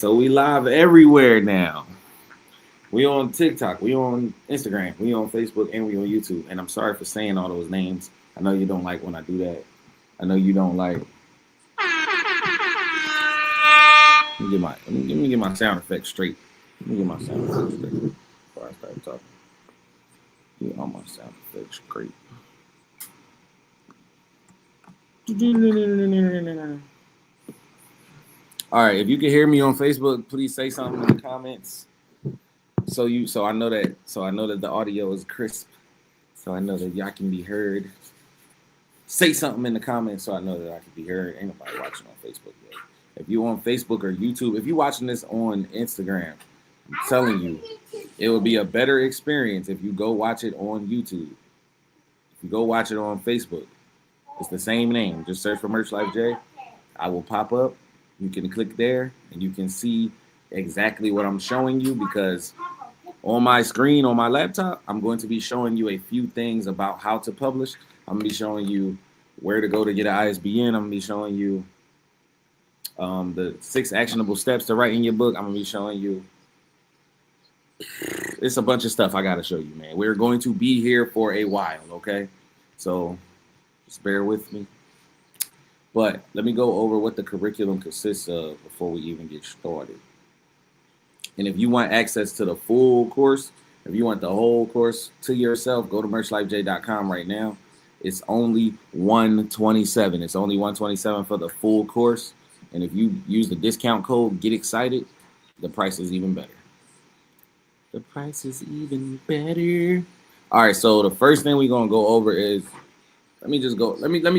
So we live everywhere now. We on TikTok, we on Instagram, we on Facebook, and we on YouTube. And I'm sorry for saying all those names. I know you don't like when I do that. I know you don't like. Let me get my sound effects straight. Let me get my sound effects straight before I start talking. Get all my sound effects straight. All right, if you can hear me on Facebook, please say something in the comments. So I know that the audio is crisp. So I know that y'all can be heard. Say something in the comments so I know that I can be heard. Ain't nobody watching on Facebook yet. If you on Facebook or YouTube, if you're watching this on Instagram, I'm telling you, it would be a better experience if you go watch it on YouTube. If you go watch it on Facebook, it's the same name. Just search for Merch Life J. I will pop up. You can click there and you can see exactly what I'm showing you, because on my screen on my laptop, I'm going to be showing you a few things about how to publish. I'm going to be showing you where to go to get an ISBN. I'm going to be showing you the 6 actionable steps to write in your book. I'm going to be showing you. It's a bunch of stuff I got to show you, man. We're going to be here for a while, okay? So just bear with me. But let me go over what the curriculum consists of before we even get started. And if you want access to the full course, if you want the whole course to yourself, go to merchlifej.com right now. It's only $127. It's only $127 for the full course. And if you use the discount code Get Excited, the price is even better. The price is even better. All right, so the first thing we're gonna go over is let me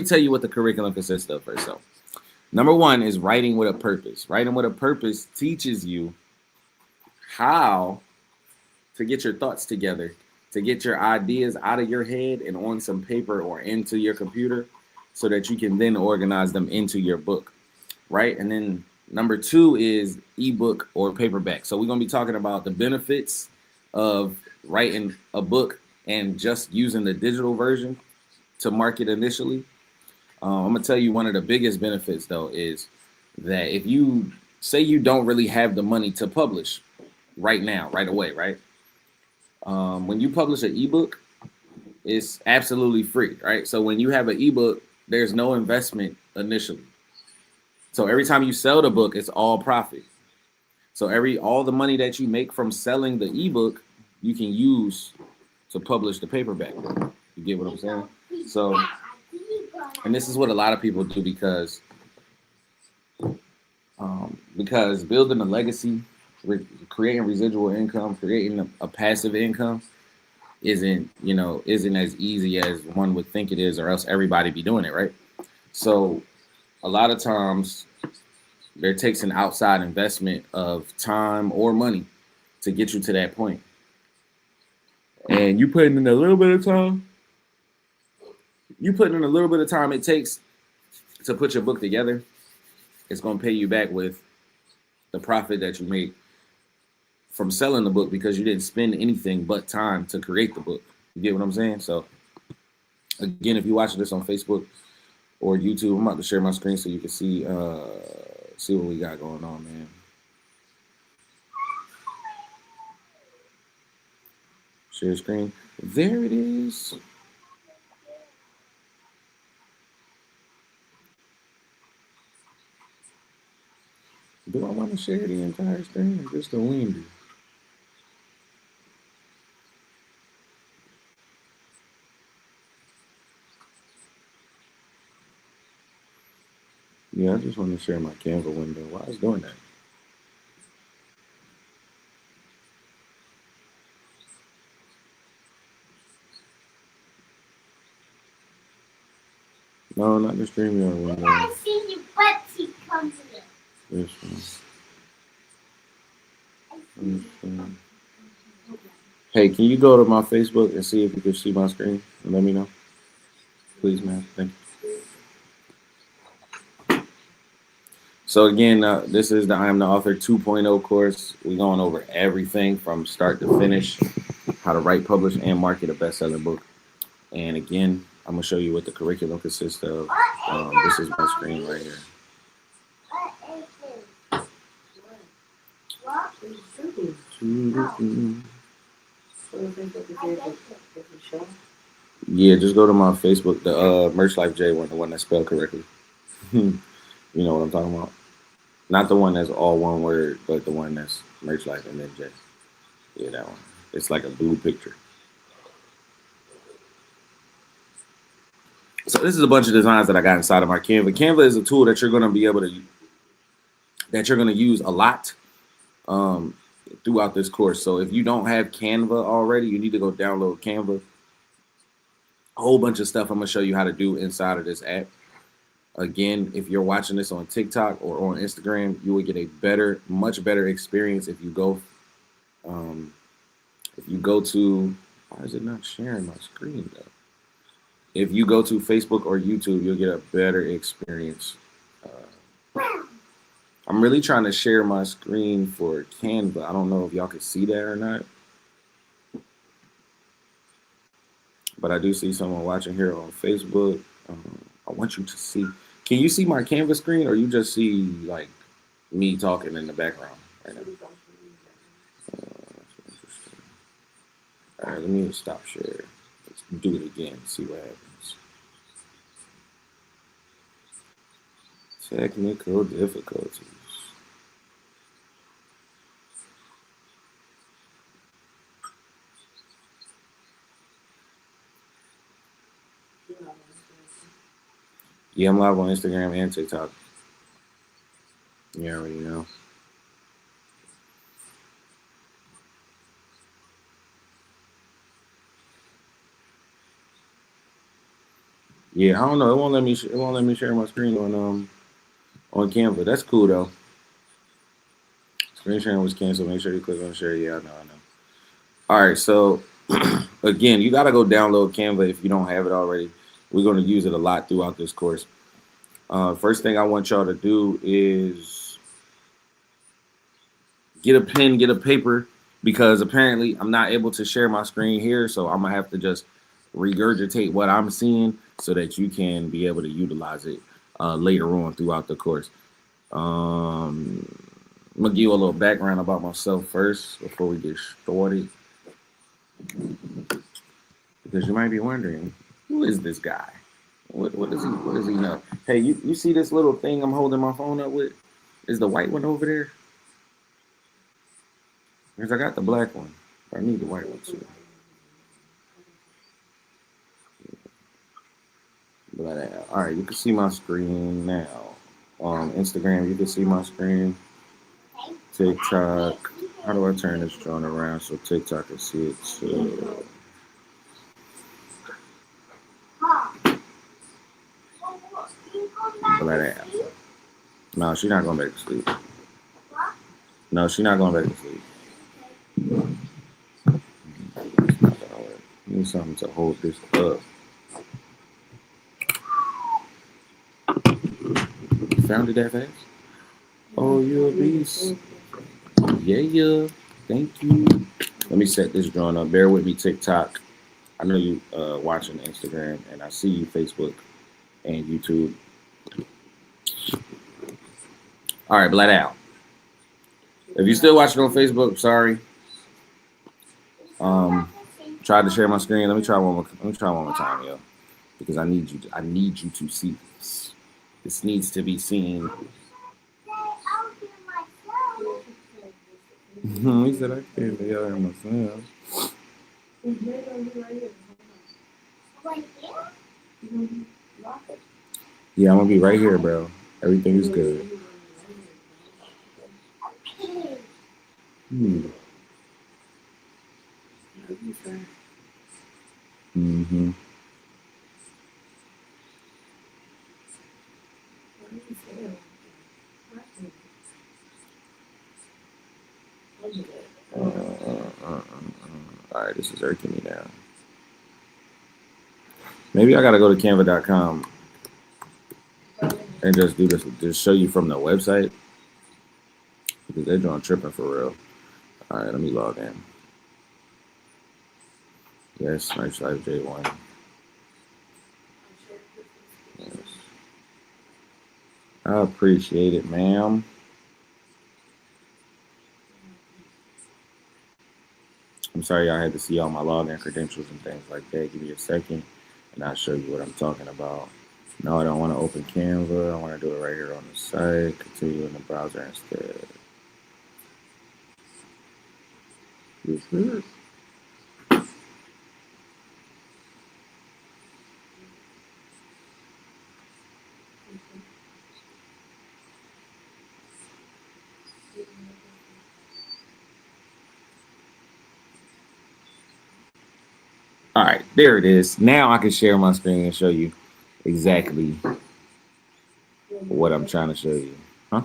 tell you what the curriculum consists of first. So number one is writing with a purpose. Writing with a purpose teaches you how to get your thoughts together, to get your ideas out of your head and on some paper or into your computer so that you can then organize them into your book, right? And then number two is ebook or paperback. So we're going to be talking about the benefits of writing a book and just using the digital version to market initially. I'm going to tell you one of the biggest benefits, though, is that if you say you don't really have the money to publish right now, right away, right? When you publish an ebook, it's absolutely free, right? So when you have an ebook, there's no investment initially. So every time you sell the book, it's all profit. So all the money that you make from selling the ebook, you can use to publish the paperback book. You get what I'm saying? So, and this is what a lot of people do because building a legacy, creating residual income, creating a passive income isn't as easy as one would think it is, or else everybody be doing it, right? So a lot of times there takes an outside investment of time or money to get you to that point. And you put in a little bit of time. You put in a little bit of time it takes to put your book together. It's going to pay you back with the profit that you make from selling the book, because you didn't spend anything but time to create the book. You get what I'm saying? So again, if you're watching this on Facebook or YouTube, I'm about to share my screen so you can see what we got going on, man. Share screen. There it is. Do I want to share the entire screen or just the window? Yeah, I just want to share my Canva window. Why is it doing that? No, not the StreamYard window. I see your butt cheek comes in. This one. Hey, can you go to my Facebook and see if you can see my screen and let me know? Please, man. Thank you. So again, this is the I Am the Author 2.0 course. We're going over everything from start to finish, how to write, publish, and market a best-selling book. And again, I'm going to show you what the curriculum consists of. This is my screen right here. What? Yeah, just go to my Facebook, the Merch Life J one, the one that's spelled correctly. You know what I'm talking about? Not the one that's all one word, but the one that's Merch Life and then J. Yeah, that one. It's like a blue picture. So this is a bunch of designs that I got inside of my Canva. Canva is a tool that you're going to be able to use a lot um, throughout this course. So if you don't have Canva already, you need to go download Canva. A whole bunch of stuff I'm going to show you how to do inside of this app. Again, if you're watching this on TikTok or on Instagram, you will get a much better experience if you go to, why is it not sharing my screen though? If you go to Facebook or YouTube, you'll get a better experience. I'm really trying to share my screen for Canva. I don't know if y'all can see that or not. But I do see someone watching here on Facebook. I want you to see. Can you see my Canva screen, or you just see like me talking in the background right now? All right, let me stop share. Let's do it again. See what happens. Technical difficulties. Yeah, I'm live on Instagram and TikTok. You already know. Yeah, I don't know. It won't let me share my screen on Canva. That's cool though. Screen sharing was canceled. Make sure you click on share. Yeah, I know. All right, so again, you gotta go download Canva if you don't have it already. We're gonna use it a lot throughout this course. First thing I want y'all to do is get a pen, get a paper, because apparently I'm not able to share my screen here, so I'm gonna have to just regurgitate what I'm seeing so that you can be able to utilize it later on throughout the course. I'm gonna give you a little background about myself first before we get started, because you might be wondering, who is this guy? What does he know? Hey, you see this little thing I'm holding my phone up with? Is the white one over there? Because I got the black one. I need the white one too. But all right, you can see my screen now. On Instagram, you can see my screen. TikTok. How do I turn this drawing around so TikTok can see it too? But no, she's not going back to sleep. No, she's not going back to sleep. Need something to hold this up. Found it that fast? Oh, you're a beast. Yeah. Thank you. Let me set this drawing up. Bear with me, TikTok. I know you watching Instagram, and I see you Facebook and YouTube. All right, Black Out. If you're still watching on Facebook, sorry. Tried to share my screen. Let me try one more time, yo, because I need you to see this. This needs to be seen. He said I can't be out here myself. Yeah, I'm gonna be right here, bro. Everything is good. Mm-hmm. All right, this is irking me now. Maybe I gotta go to canva.com and just do this, just show you from the website, because they're doing tripping for real. All right, let me log in. Yes, Merch Life J1. Yes. I appreciate it, ma'am. I'm sorry I had to see all my login credentials and things like that. Give me a second, and I'll show you what I'm talking about. No, I don't want to open Canva. I want to do it right here on the site. Continue in the browser instead. All right, there it is. Now I can share my screen and show you exactly what I'm trying to show you. Huh?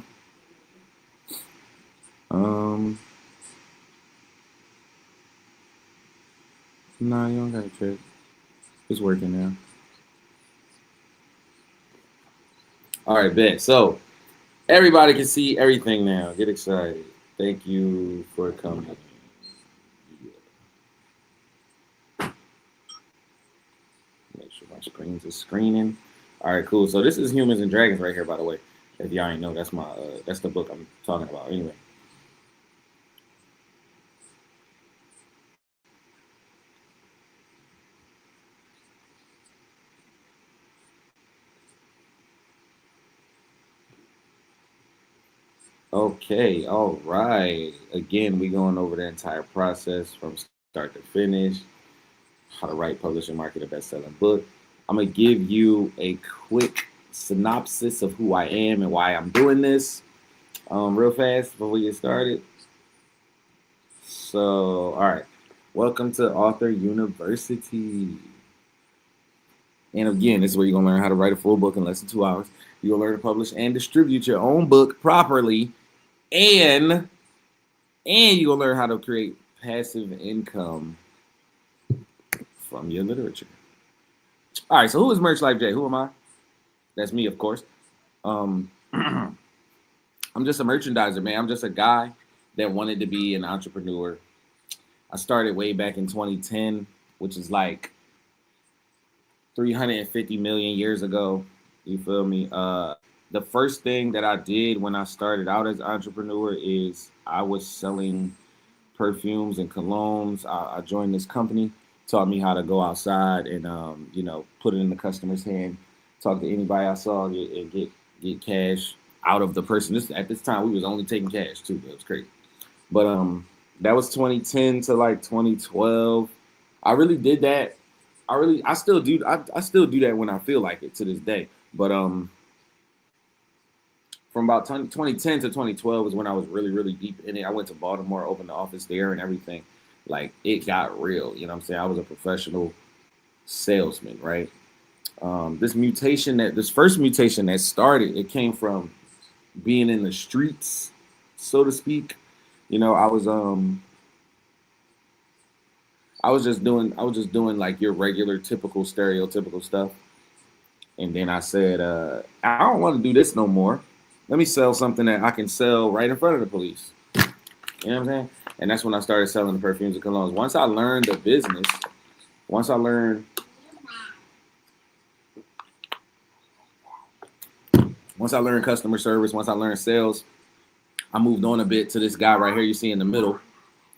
Um, no, you don't gotta check. It's working now. All right, bet. So everybody can see everything now. Get excited. Thank you for coming. Make sure my screen's is screening. All right, cool. So this is Humans and Dragons right here, by the way. If y'all ain't know, that's the book I'm talking about. Anyway. Okay, all right. Again, we going over the entire process from start to finish. How to write, publish, and market a best-selling book. I'm gonna give you a quick synopsis of who I am and why I'm doing this, real fast before we get started. So, all right. Welcome to Author University. And again, this is where you're gonna learn how to write a full book in less than 2 hours. You'll learn to publish and distribute your own book properly, and you'll learn how to create passive income from your literature. All right, so who is Merch Life J? Who am I? That's me, of course. I'm just a merchandiser, man. I'm just a guy that wanted to be an entrepreneur. I started way back in 2010, which is like 350 million years ago. You feel me? The first thing that I did when I started out as an entrepreneur is I was selling perfumes and colognes. I joined this company, taught me how to go outside and put it in the customer's hand, talk to anybody I saw, and get cash out of the person. At this time we was only taking cash too. It was crazy. But that was 2010 to like 2012. I really did that. I still do. I still do that when I feel like it to this day. But from about 2010 to 2012 is when I was really, really deep in it. I went to Baltimore, opened the office there and everything. Like it got real. You know what I'm saying? I was a professional salesman, right? This first mutation that started, it came from being in the streets, so to speak. You know, I was just doing like your regular, typical, stereotypical stuff. And then I said, I don't want to do this no more. Let me sell something that I can sell right in front of the police. You know what I'm saying? And that's when I started selling the perfumes and colognes. Once I learned once I learned customer service, once I learned sales, I moved on a bit to this guy right here you see in the middle,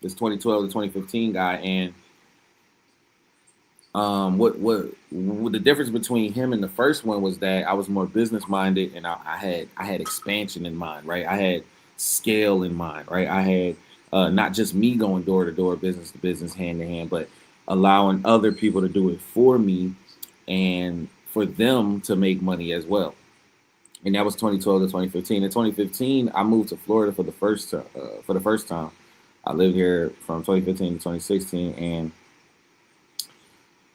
this 2012 to 2015 guy. And what the difference between him and the first one was that I was more business minded, and I had expansion in mind, right? I had scale in mind, right? I had not just me going door to door, business to business, hand to hand, but allowing other people to do it for me and for them to make money as well. And that was 2012 to 2015. In 2015, I moved to Florida for the first time. I lived here from 2015 to 2016, and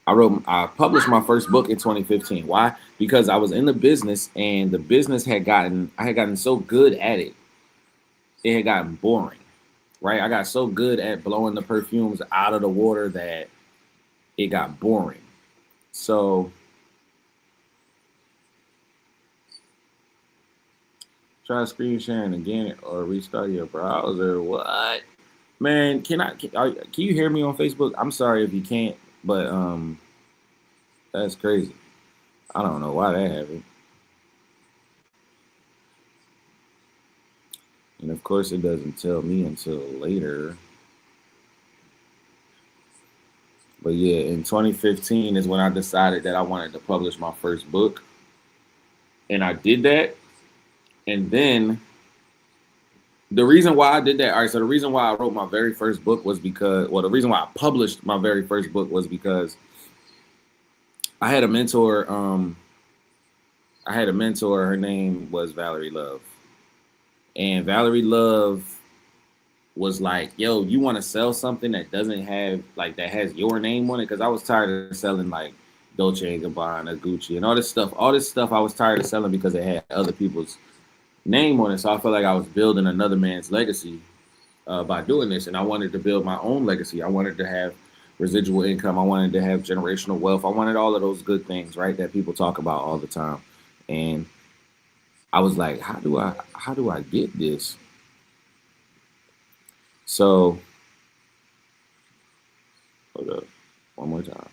I published my first book in 2015. Why? Because I was in the business, and the business I had gotten so good at it, it had gotten boring, right? I got so good at blowing the perfumes out of the water that it got boring. So try screen sharing again or restart your browser. What? Man, can you hear me on Facebook? I'm sorry if you can't, but that's crazy. I don't know why that happened. And of course, it doesn't tell me until later. But yeah, in 2015 is when I decided that I wanted to publish my first book, and I did that. And then the reason why I did that, all right. So the reason why I wrote my very first book was because, well, the reason why I published my very first book was because I had a mentor. I had a mentor. Her name was Valerie Love, and Valerie Love was like, "Yo, you want to sell something that doesn't have like that has your name on it?" Because I was tired of selling like Dolce and Gabbana, Gucci, and all this stuff. All this stuff I was tired of selling because it had other people's name on it. So I felt like I was building another man's legacy by doing this, and I wanted to build my own legacy. I wanted to have residual income. I wanted to have generational wealth. I wanted all of those good things, right, that people talk about all the time. And I was like, how do I get this? So hold up one more time.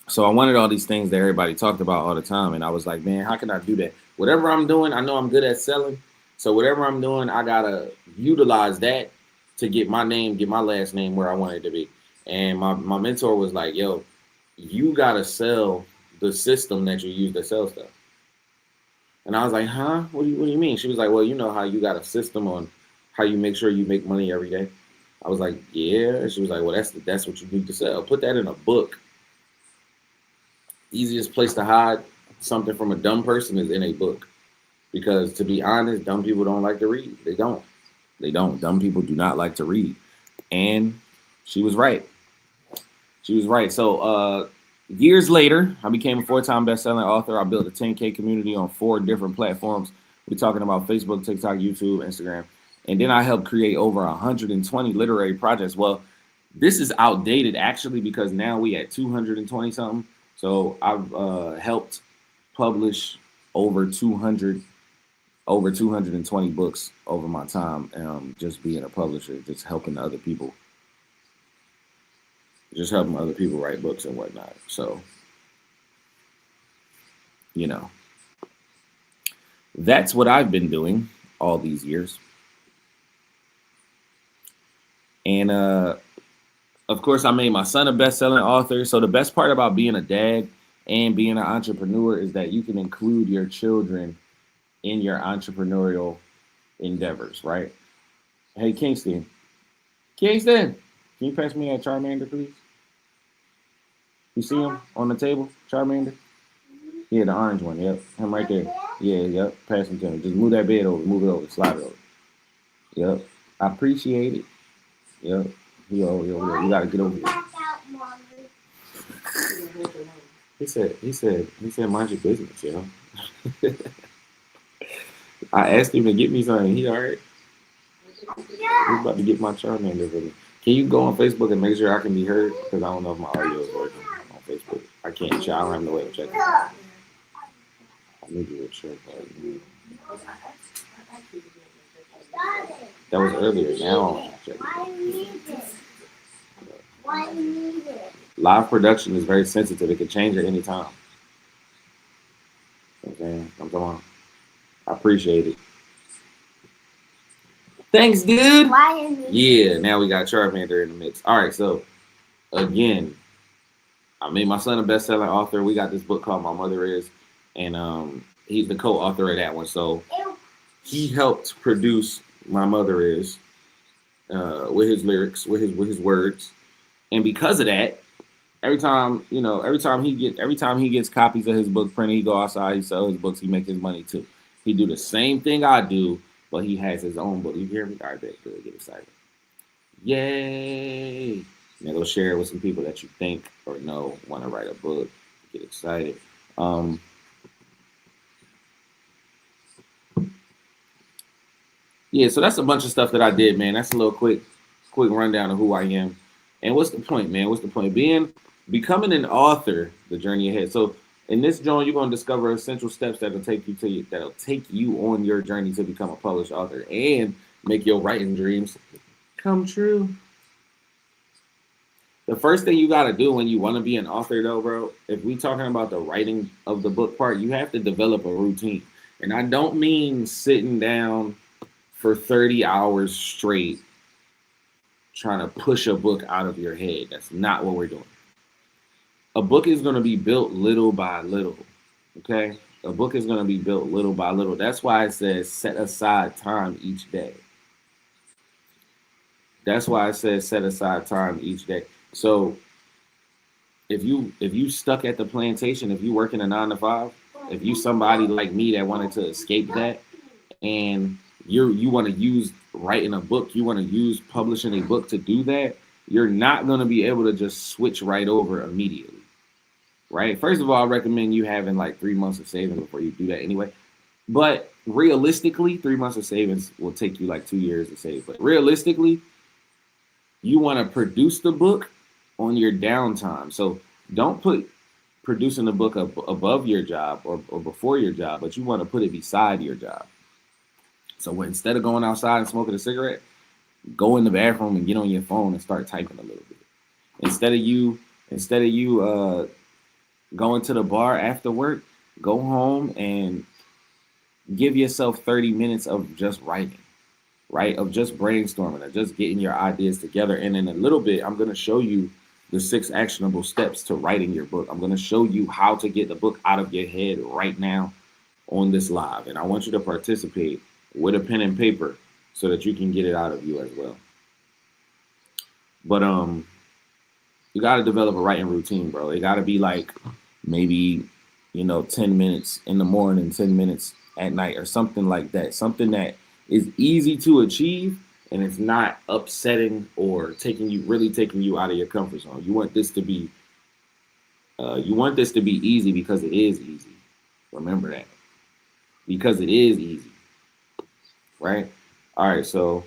So I wanted all these things that everybody talked about all the time, and I was like, man, how can I do that? Whatever I'm doing, I know I'm good at selling. So whatever I'm doing, I gotta utilize that to get my name, get my last name where I want it to be. And my mentor was like, yo, you gotta sell the system that you use to sell stuff. And I was like, huh? What do you mean? She was like, well, you know how you got a system on how you make sure you make money every day. I was like, yeah. She was like, well, that's what you need to sell. Put that in a book. Easiest place to hide something from a dumb person is in a book. Because to be honest, dumb people don't like to read. They don't. They don't. Dumb people do not like to read. And she was right. She was right. So years later, I became a four-time best-selling author. I built a 10K community on 4 different platforms. We're talking about Facebook, TikTok, YouTube, Instagram. And then I helped create over 120 literary projects. Well, this is outdated actually because now we at 220 something. So I've helped publish over 220 books over my time, just being a publisher, just helping other people write books and whatnot. So, you know, that's what I've been doing all these years. And of course, I made my son a best-selling author. So the best part about being a dad and being an entrepreneur is that you can include your children in your entrepreneurial endeavors, right? Hey, Kingston, can you pass me that Charmander, please? You see him on the table, Charmander? Yeah, the orange one. Yep, him right there. Yeah, yep. Pass him to him. Just move that bed over. Move it over. Slide it over. Yep. I appreciate it. Yep. Yo. You gotta get over here. He said, mind your business, you know. I asked him to get me something. He all right. He's about to get my Charmander for me. Can you go on Facebook and make sure I can be heard? Because I don't know if my audio is working on Facebook. I can't check. I don't have no way to check it. I need to check that. That was earlier. Now live production is very sensitive. It can change at any time. Okay, I'm talking. I appreciate it. Thanks, dude. Yeah, now we got Charmander in the mix. All right, so again, I made my son a best-selling author. We got this book called My Mother Is, and he's the co-author of that one. So he helped produce My Mother Is with his lyrics, with his words, and because of that, every time he gets copies of his book printed, he go outside, he sell his books, he make his money too. He do the same thing I do, but he has his own book. You hear me? All right, good. Get excited. Yay! Now go share it with some people that you think or know want to write a book. Get excited. Yeah, so that's a bunch of stuff that I did, man. That's a little quick rundown of who I am. And what's the point, man? What's the point? Becoming an author, the journey ahead. So in this journey, you're gonna discover essential steps that'll take you on your journey to become a published author and make your writing dreams come true. The first thing you got to do when you want to be an author, though, bro, if we talking about the writing of the book part, you have to develop a routine. And I don't mean sitting down for 30 hours straight trying to push a book out of your head. That's not what we're doing. A book is going to be built little by little. Okay? A book is going to be built little by little. That's why it says set aside time each day. That's why it says set aside time each day. So if you stuck at the plantation, if you work in a 9 to 5, if you somebody like me that wanted to escape that, and you want to use writing a book, you want to use publishing a book to do that, you're not going to be able to just switch right over immediately. Right? First of all, I recommend you having like 3 months of savings before you do that anyway. But realistically, 3 months of savings will take you like 2 years to save. But realistically, you want to produce the book on your downtime. So don't put producing the book up above your job or before your job, but you want to put it beside your job. So instead of going outside and smoking a cigarette, go in the bathroom and get on your phone and start typing a little bit. Instead of you going to the bar after work, go home and give yourself 30 minutes of just writing, right? Of just brainstorming, of just getting your ideas together. And in a little bit, I'm going to show you the 6 actionable steps to writing your book. I'm going to show you how to get the book out of your head right now on this live. And I want you to participate with a pen and paper so that you can get it out of you as well. But you got to develop a writing routine, bro. It got to be like maybe 10 minutes in the morning, 10 minutes at night, or something like that. Something that is easy to achieve and it's not upsetting or taking you out of your comfort zone. You want this to be easy because it is easy. Remember that. Because it is easy. Right? All right, so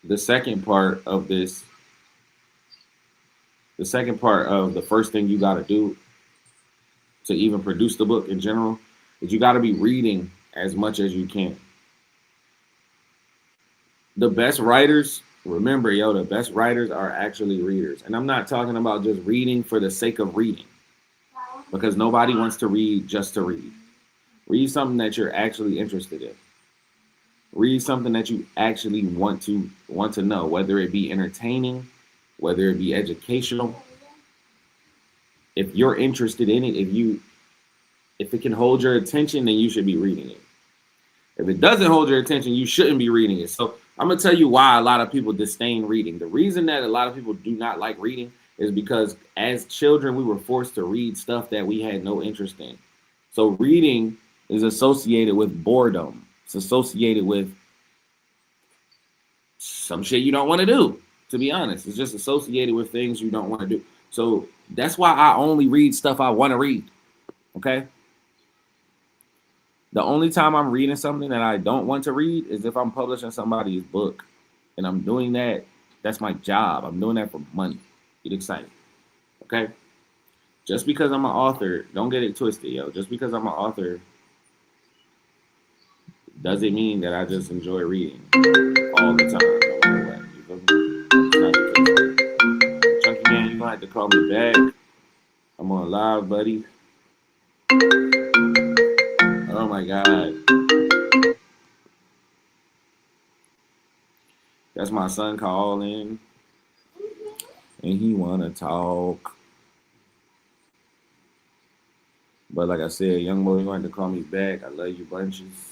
the second part of the first thing you got to do to even produce the book in general is you got to be reading as much as you can. The best writers, remember, the best writers are actually readers. And I'm not talking about just reading for the sake of reading, because nobody wants to read just to read. Read something that you're actually interested in. Read something that you actually want to know, whether it be entertaining, whether it be educational. If you're interested in it, if it can hold your attention, then you should be reading it. If it doesn't hold your attention, you shouldn't be reading it. So I'm going to tell you why a lot of people disdain reading. The reason that a lot of people do not like reading is because as children, we were forced to read stuff that we had no interest in. So reading is associated with boredom. It's associated with some shit you don't want to do, to be honest. It's just associated with things you don't want to do. So that's why I only read stuff I want to read, okay? The only time I'm reading something that I don't want to read is if I'm publishing somebody's book. And I'm doing that. That's my job. I'm doing that for money. Get excited, okay? Just because I'm an author, don't get it twisted, yo. Just because I'm an author doesn't mean that I just enjoy reading all the time. No matter what. You feel me? It's not the case. Chunky man, you're gonna have to call me back. I'm on live, buddy. Oh my God. That's my son calling. And he wanna talk. But like I said, young boy, you're gonna have to call me back. I love you bunches.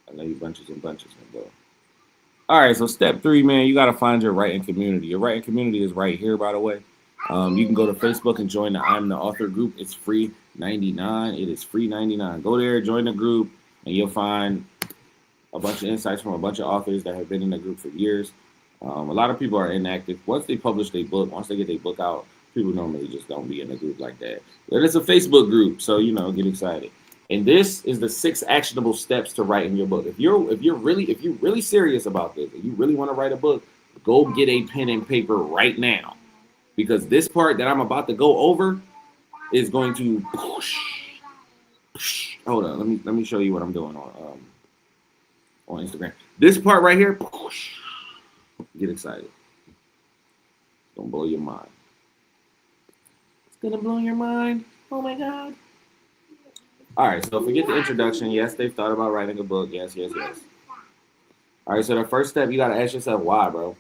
I love you bunches and bunches, my boy. All right, so step 3, man, you got to find your writing community. Your writing community is right here, by the way. You can go to Facebook and join the I'm the Author group. It's free $99. It is free $99. Go there, join the group, and you'll find a bunch of insights from a bunch of authors that have been in the group for years. A lot of people are inactive. Once they publish their book, once they get their book out, people normally just don't be in a group like that. But it's a Facebook group, so, get excited. And this is the 6 actionable steps to writing your book. If you're really serious about this, if you really want to write a book, go get a pen and paper right now, because this part that I'm about to go over is going to push. Hold on, let me show you what I'm doing on Instagram. This part right here, push. Get excited. Gonna blow your mind. It's gonna blow your mind. Oh my god. All right, so forget the introduction. Yes, they've thought about writing a book. Yes, yes, yes. All right, so the first step, you got to ask yourself why, bro.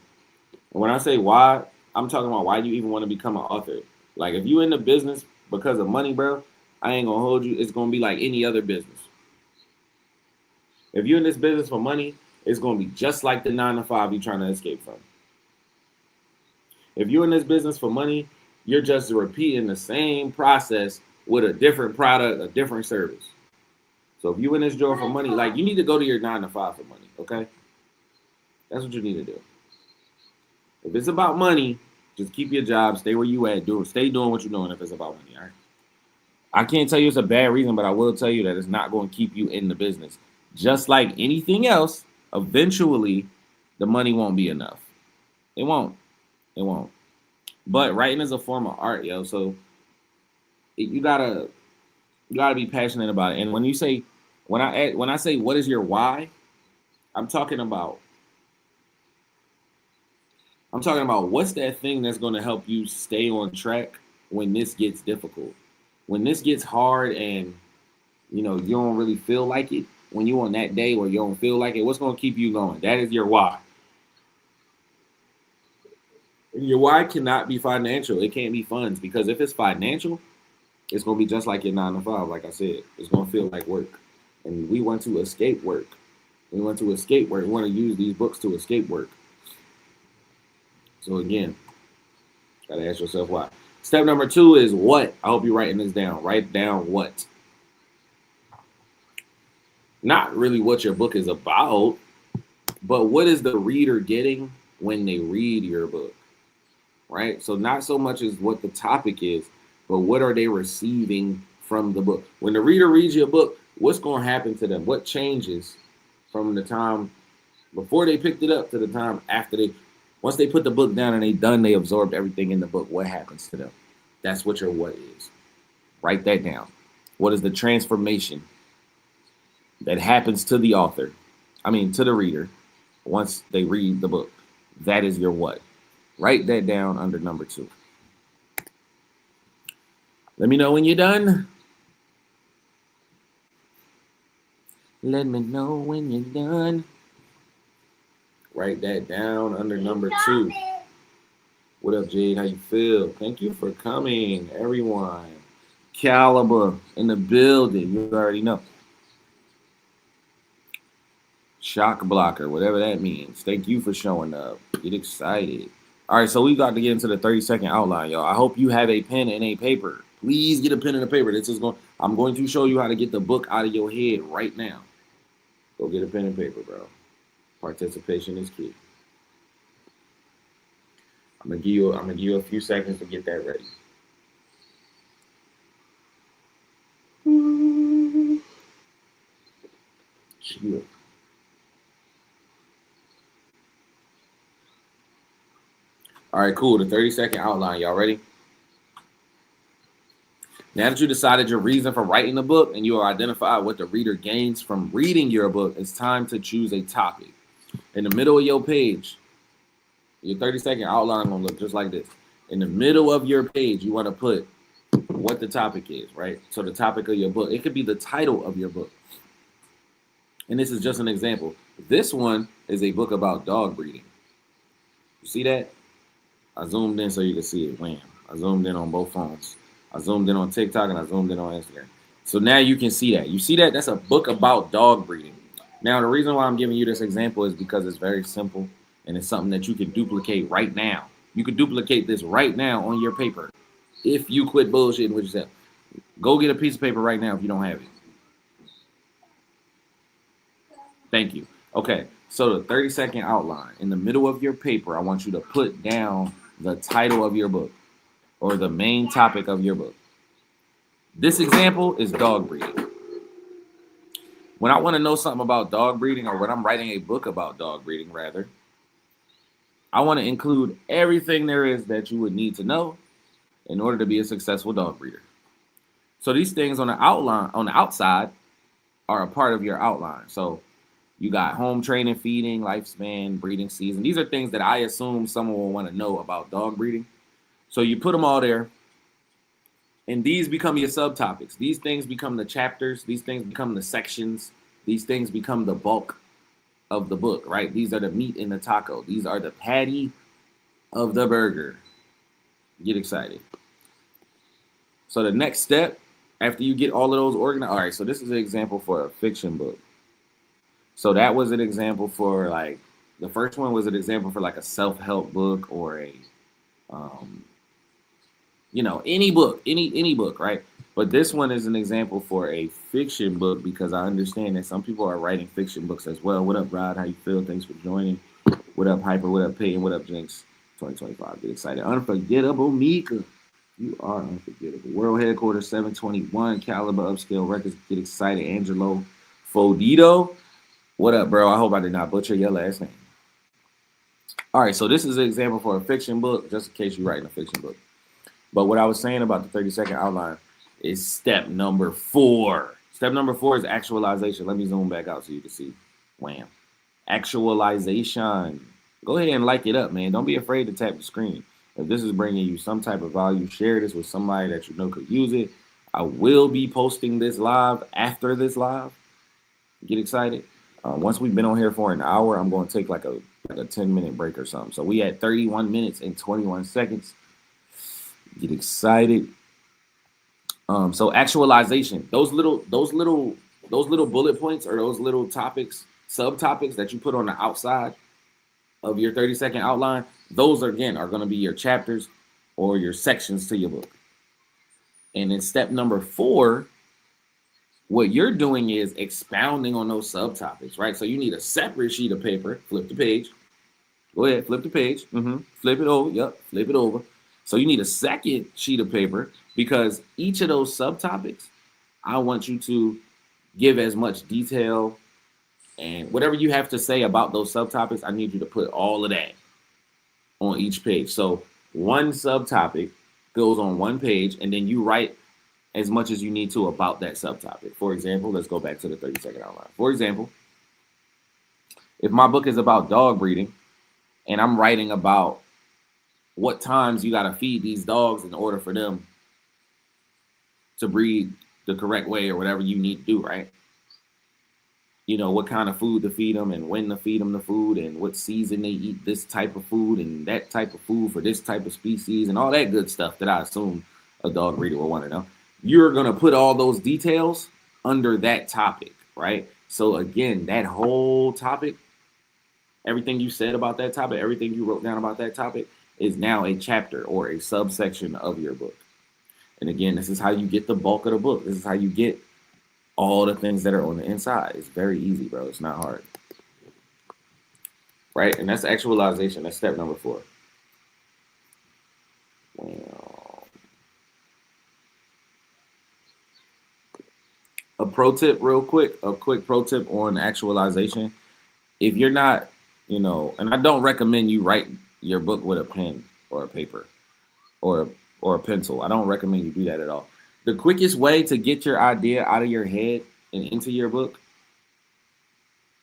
And when I say why, I'm talking about why you even want to become an author. Like, if you in the business because of money, bro, I ain't going to hold you. It's going to be like any other business. If you're in this business for money, it's going to be just like the 9 to 5 you're trying to escape from. If you're in this business for money, you're just repeating the same process with a different product, a different service. So if you're in this job for money, like, you need to go to your 9 to 5 for money, okay? That's what you need to do. If it's about money, just keep your job, stay where you at, stay doing what you're doing if it's about money, all right? I can't tell you it's a bad reason, but I will tell you that it's not going to keep you in the business. Just like anything else, eventually the money won't be enough. It won't. It won't. But writing is a form of art, yo. So you gotta be passionate about it. And when I say what is your why, I'm talking about what's that thing that's going to help you stay on track when this gets difficult, when this gets hard, and you don't really feel like it. When you're on that day where you don't feel like it, what's going to keep you going? That is your why. And your why cannot be financial. It can't be funds, because if it's financial, it's going to be just like your 9 to 5. Like I said, it's going to feel like work. And we want to escape work. We want to escape work. We want to use these books to escape work. So again, gotta ask yourself why. Step number 2 is what. I hope you're writing this down. Write down what. Not really what your book is about, but what is the reader getting when they read your book, right? So not so much as what the topic is, but what are they receiving from the book? When the reader reads your book, what's going to happen to them? What changes from the time before they picked it up to the time after once they put the book down and they absorbed everything in the book, what happens to them? That's what your what is. Write that down. What is the transformation that happens to the author? To the reader once they read the book. That is your what. Write that down under number 2. Let me know when you're done. Let me know when you're done. Write that down under number 2. What up, Jade? How you feel? Thank you for coming, everyone. Caliber in the building. You already know. Shock blocker, whatever that means. Thank you for showing up. Get excited. All right, so we got to get into the 30-second outline, y'all. I hope you have a pen and a paper. Please get a pen and a paper. I'm going to show you how to get the book out of your head right now. Go get a pen and paper, bro. Participation is key. I'm gonna give you a few seconds to get that ready. Chill. All right, cool. The 30-second outline. Y'all ready? Now that you decided your reason for writing the book and you identified what the reader gains from reading your book, it's time to choose a topic. In the middle of your page, your 30-second outline gonna look just like this. In the middle of your page, you want to put what the topic is, right? So the topic of your book. It could be the title of your book. And this is just an example. This one is a book about dog breeding. You see that? I zoomed in so you can see it. Wham. I zoomed in on both phones. I zoomed in on TikTok and I zoomed in on Instagram. So now you can see that. You see that? That's a book about dog breeding. Now, the reason why I'm giving you this example is because it's very simple and it's something that you can duplicate right now. You can duplicate this right now on your paper if you quit bullshitting with yourself. Go get a piece of paper right now if you don't have it. Thank you. Okay, so the 30-second outline. In the middle of your paper, I want you to put down the title of your book or the main topic of your book. This example is dog breeding. When I want to know something about dog breeding, or when I'm writing a book about dog breeding, rather, I want to include everything there is that you would need to know in order to be a successful dog breeder. So these things on the outside, are a part of your outline. So You got home training, feeding, lifespan, breeding season. These are things that I assume someone will want to know about dog breeding. So you put them all there, and these become your subtopics. These things become the chapters. These things become the sections. These things become the bulk of the book, right? These are the meat in the taco. These are the patty of the burger. Get excited. So the next step, after you get all of those organized, all right, so this is an example for a fiction book. So that was an example for like, the first one was an example for like a self-help book or a, any book, any book, right? But this one is an example for a fiction book because I understand that some people are writing fiction books as well. What up, Rod? How you feel? Thanks for joining. What up, Hyper? What up, Peyton? What up, Jinx? 2025. Get excited. Unforgettable Mika. You are unforgettable. World Headquarters 721. Caliber Upscale Records. Get excited. Angelo Fodito. What up, bro? I hope I did not butcher your last name. All right, so this is an example for a fiction book, just in case you're writing a fiction book. But what I was saying about the 30-second outline is step number 4. Step number 4 is actualization. Let me zoom back out so you can see. Wham. Actualization. Go ahead and like it up, man. Don't be afraid to tap the screen. If this is bringing you some type of value, share this with somebody that you know could use it. I will be posting this live after this live. Get excited. Once we've been on here for an hour, I'm going to take like a 10-minute break or something. So we at 31 minutes and 21 seconds. Get excited. So actualization, those little bullet points or those little topics, subtopics that you put on the outside of your 30-second outline, those again are going to be your chapters or your sections to your book. And in step number 4, what you're doing is expounding on those subtopics, right? So you need a separate sheet of paper. Flip the page. Go ahead, flip the page. Flip it over. Yep, flip it over. So you need a second sheet of paper because each of those subtopics, I want you to give as much detail and whatever you have to say about those subtopics, I need you to put all of that on each page. So one subtopic goes on one page and then you write as much as you need to about that subtopic. For example, let's go back to the 30-second outline. For example, if my book is about dog breeding and I'm writing about what times you got to feed these dogs in order for them to breed the correct way or whatever you need to do, right? You know, what kind of food to feed them and when to feed them the food and what season they eat this type of food and that type of food for this type of species and all that good stuff that I assume a dog breeder will want to know. You're going to put all those details under that topic, right? So again, that whole topic, everything you said about that topic, everything you wrote down about that topic is now a chapter or a subsection of your book. And again, this is how you get the bulk of the book. This is how you get all the things that are on the inside. It's very easy, bro. It's not hard. Right? And that's actualization. That's step number 4. A pro tip real quick, a quick pro tip on actualization. If you're not, and I don't recommend you write your book with a pen or a paper or a pencil. I don't recommend you do that at all. The quickest way to get your idea out of your head and into your book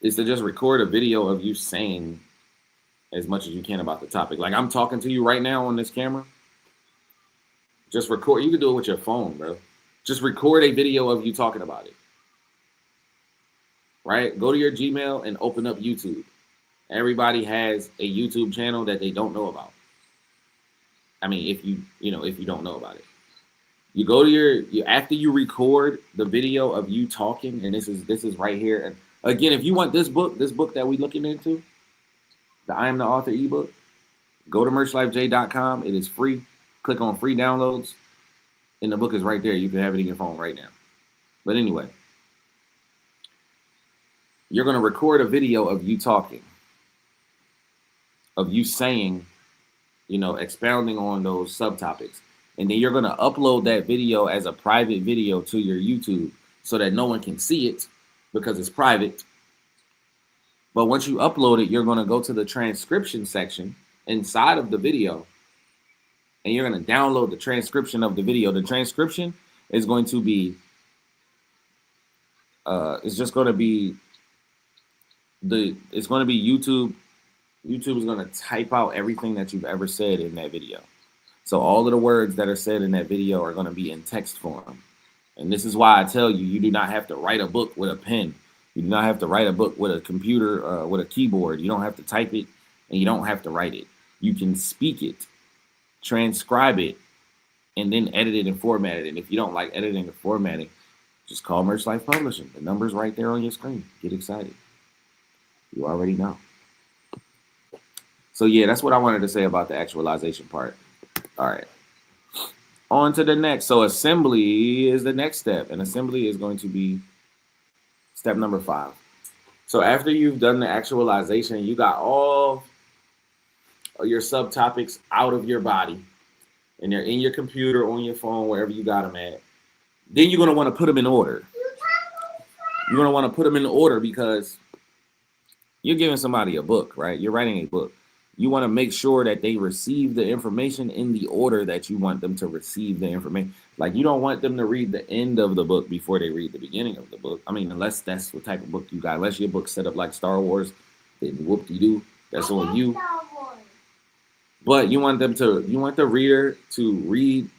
is to just record a video of you saying as much as you can about the topic. Like I'm talking to you right now on this camera. Just record. You can do it with your phone, bro. Just record a video of you talking about it. Right? Go to your Gmail and open up YouTube. Everybody has a YouTube channel that they don't know about. I mean, if you don't know about it. You go to after you record the video of you talking, and this is right here. And again, if you want this book that we're looking into, the I Am the Author ebook, go to merchlifej.com. It is free. Click on free downloads, and the book is right there. You can have it in your phone right now. But anyway, you're going to record a video of you talking, of you saying, expounding on those subtopics. And then you're going to upload that video as a private video to your YouTube so that no one can see it because it's private. But once you upload it, you're going to go to the transcription section inside of the video and you're going to download the transcription of the video. The transcription is going to be, it's just going to be it's going to be YouTube. YouTube is going to type out everything that you've ever said in that video. So all of the words that are said in that video are going to be in text form. And this is why I tell you, you do not have to write a book with a pen. You do not have to write a book with a computer, with a keyboard. You don't have to type it, and you don't have to write it. You can speak it, transcribe it, and then edit it and format it. And if you don't like editing or formatting, just call Merch Life Publishing. The number's right there on your screen. Get excited. You already know. So yeah, that's what I wanted to say about the actualization part. All right. On to the next. So assembly is the next step. And assembly is going to be step number 5. So after you've done the actualization, you got all your subtopics out of your body. And they're in your computer, on your phone, wherever you got them at. Then you're going to want to put them in order. You're going to want to put them in order because you're giving somebody a book, right? You're writing a book. You want to make sure that they receive the information in the order that you want them to receive the information. Like, you don't want them to read the end of the book before they read the beginning of the book. I mean, unless that's the type of book you got. Unless your book's set up like Star Wars, then whoop-de-doo. That's on you. But you want the reader to read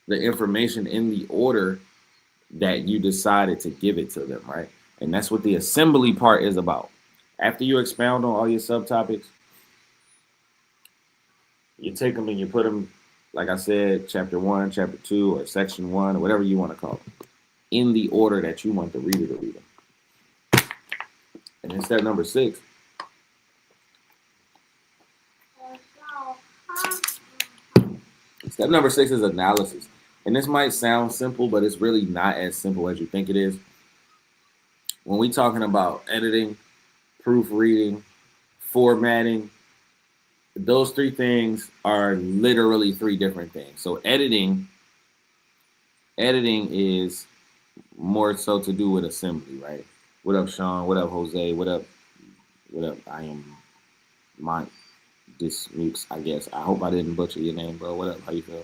the information in the order that you decided to give it to them, right? And that's what the assembly part is about. After you expound on all your subtopics, you take them and you put them, like I said, chapter 1, chapter 2, or section 1, or whatever you want to call it, in the order that you want the reader to read them. And then step number 6. Step number 6 is analysis. And this might sound simple, but it's really not as simple as you think it is. When we're talking about editing, proofreading, formatting, those 3 things are literally 3 different things. So editing is more so to do with assembly, right? What up, Sean? What up, Jose? What up? I am Mike Dismukes, I guess. I hope I didn't butcher your name, bro. What up? How you feel?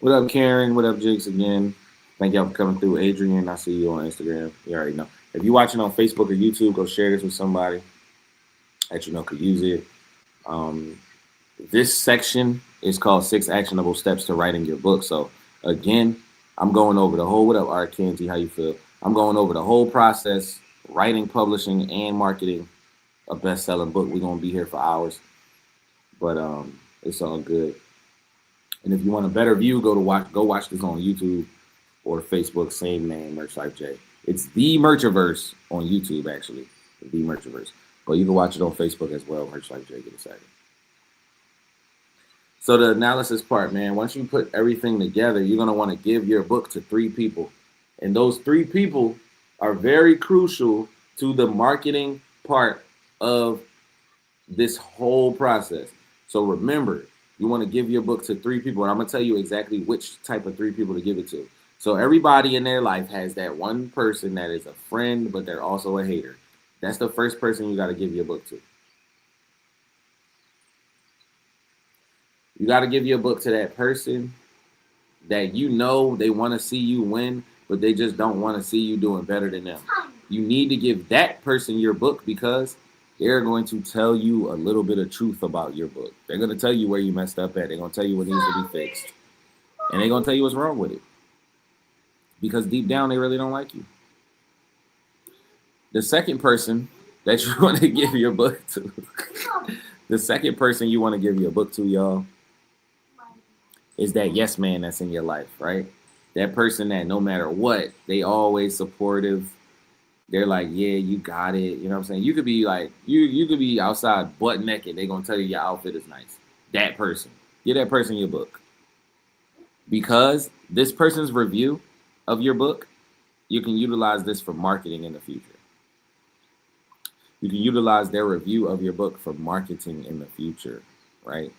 What up, Karen? What up, Jigs again? Thank y'all for coming through. Adrian, I see you on Instagram. You already know. If you're watching on Facebook or YouTube, go share this with somebody that you know could use it. This section is called 6 Actionable Steps to Writing Your Book. So again, I'm going over the whole, what up, Art Kenzie, how you feel? I'm going over the whole process, writing, publishing, and marketing a best-selling book. We're going to be here for hours, but it's all good. And if you want a better view, go watch this on YouTube or Facebook, same name, Merch Life J. It's the Merchiverse on YouTube, actually, the Merchiverse. But you can watch it on Facebook as well, Merch Life J. Get excited. So the analysis part, man, once you put everything together, you're going to want to give your book to 3 people. And those 3 people are very crucial to the marketing part of this whole process. So remember, you want to give your book to 3 people. And I'm going to tell you exactly which type of 3 people to give it to. So everybody in their life has that one person that is a friend, but they're also a hater. That's the first person you got to give your book to. You got to give your book to that person that you know they want to see you win, but they just don't want to see you doing better than them. You need to give that person your book because they're going to tell you a little bit of truth about your book. They're going to tell you where you messed up at. They're going to tell you what needs to be fixed. And they're going to tell you what's wrong with it. Because deep down, they really don't like you. The second person that you want to give your book to, the second person you want to give your book to, y'all, is that yes man that's in your life, right? That person that no matter what, they always supportive. They're like, yeah, you got it. You know what I'm saying? You could be like, you could be outside butt naked. They're going to tell you your outfit is nice. That person. Give that person your book. Because this person's review of your book, you can utilize this for marketing in the future. You can utilize their review of your book for marketing in the future, right?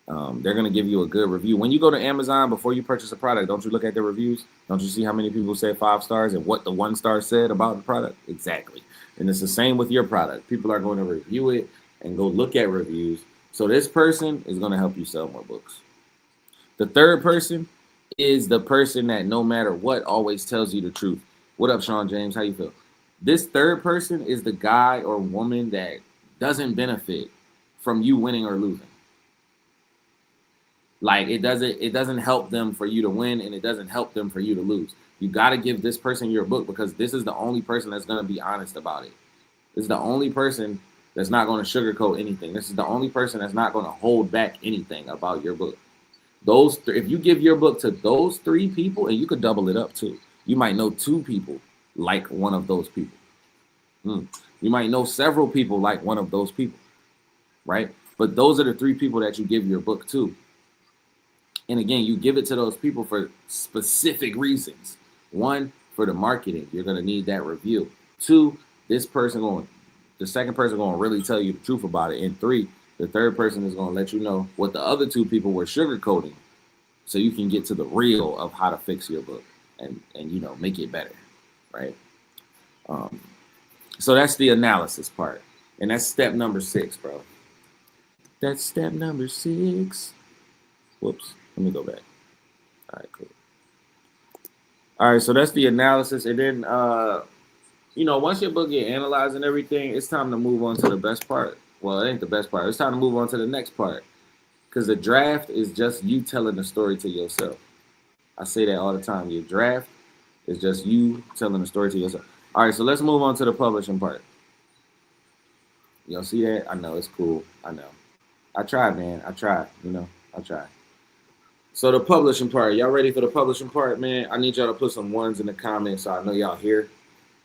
They're going to give you a good review. When you go to Amazon, before you purchase a product, don't you look at the reviews? Don't you see how many people said 5 stars and what the 1 star said about the product? Exactly. And it's the same with your product. People are going to review it and go look at reviews. So this person is going to help you sell more books. The third person is the person that no matter what always tells you the truth. What up, Sean James? How you feel? This third person is the guy or woman that doesn't benefit from you winning or losing. Like it doesn't help them for you to win, and it doesn't help them for you to lose. You got to give this person your book, because this is the only person that's going to be honest about it. This is the only person that's not going to sugarcoat anything. This is the only person that's not going to hold back anything about your book. If you give your book to those three people, and you could double it up too, you might know two people like one of those people. You might know several people like one of those people, right? But those are the three people that you give your book to. And again, you give it to those people for specific reasons. One, for the marketing, you're going to need that review. Two, the second person going to really tell you the truth about it. And three, the third person is going to let you know what the other two people were sugarcoating, so you can get to the real of how to fix your book and make it better, right? So that's the analysis part, and that's step number 6, bro. That's step number 6. Whoops, let me go back. All right, cool. All right, so that's the analysis, and then once your book get analyzed and everything, it's time to move on to the best part. Well, it ain't the best part. It's time to move on to the next part, because the draft is just you telling the story to yourself. I say that all the time. Your draft is just you telling the story to yourself. All right, so let's move on to the publishing part. Y'all see that? I know, it's cool. I know. I tried, man. I tried. I tried. So the publishing part. Y'all ready for the publishing part, man? I need y'all to put some ones in the comments so I know y'all here.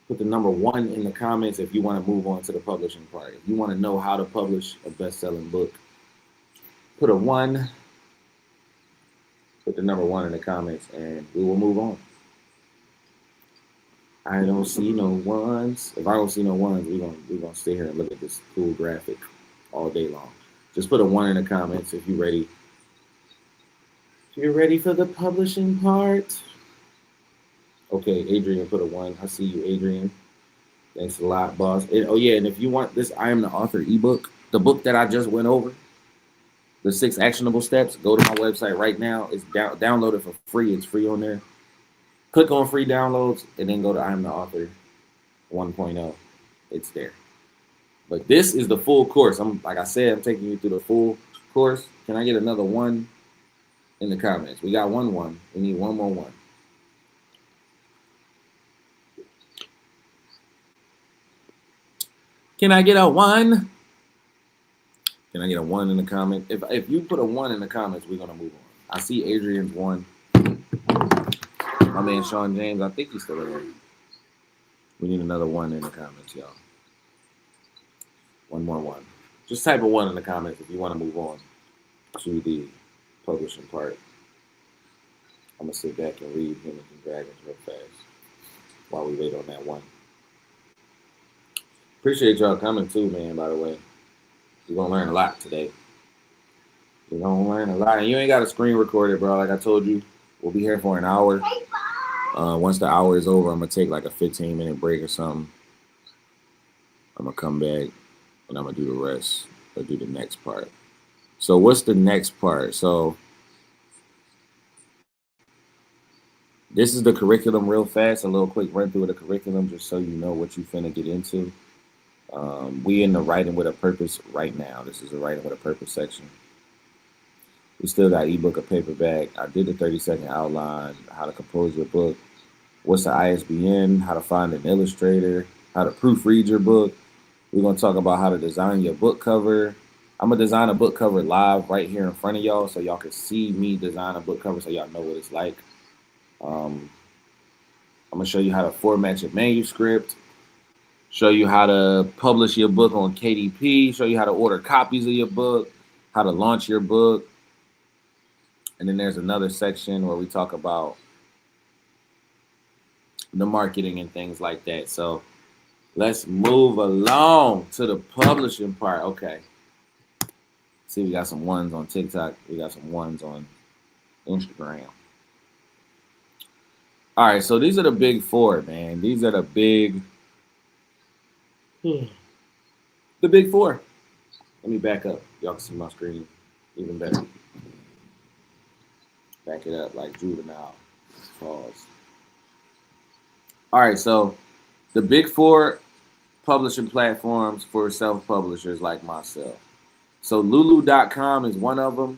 Put the number 1 in the comments if you want to move on to the publishing part. If you want to know how to publish a best-selling book, put a 1. Put the number 1 in the comments, and we will move on. I don't see no ones. If I don't see no ones, we're gonna stay here and look at this cool graphic all day long. Just put a 1 in the comments if you're ready. If you're ready for the publishing part. Okay, Adrian put a 1. I see you, Adrian. Thanks a lot, boss. And if you want this I Am the Author ebook, the book that I just went over, the 6 actionable steps, go to my website right now. It's download it for free. It's free on there. Click on free downloads and then go to I Am the Author 1.0. It's there. But this is the full course. Like I said, I'm taking you through the full course. Can I get another 1 in the comments? We got 1. We need 1 more 1. Can I get a 1? Can I get a 1 in the comment? If you put a 1 in the comments, we're gonna move on. I see Adrian's 1. My man Sean James, I think he's still there. We need another 1 in the comments, y'all. 1 more 1. Just type a 1 in the comments if you want to move on to the publishing part. I'm gonna sit back and read Humans and Dragons real fast while we wait on that 1. Appreciate y'all coming too, man, by the way. You're gonna learn a lot today. You're gonna learn a lot. And you ain't got a screen recorded, bro. Like I told you, we'll be here for an hour. Once the hour is over, I'm gonna take like a 15-minute break or something. I'm gonna come back and I'm gonna do the rest. Or do the next part. So what's the next part? So this is the curriculum real fast. A little quick run through of the curriculum just so you know what you finna get into. We in the Writing with a Purpose right now. This is the Writing with a Purpose section. We still got ebook or paperback. I did the 30-second outline, how to compose your book, what's the ISBN, how to find an illustrator, how to proofread your book. We're going to talk about how to design your book cover. I'm going to design a book cover live right here in front of y'all so y'all can see me design a book cover so y'all know what it's like. I'm going to show you how to format your manuscript, show you how to publish your book on KDP, show you how to order copies of your book, how to launch your book. And then there's another section where we talk about the marketing and things like that. So let's move along to the publishing part. Okay. See, we got some 1s on TikTok. We got some 1s on Instagram. All right, so these are the big 4, man. These are the big 4. Let me back up. Y'all can see my screen even better. Back it up like juvenile. Pause. All right, so the big four publishing platforms for self-publishers like myself. So Lulu.com is one of them.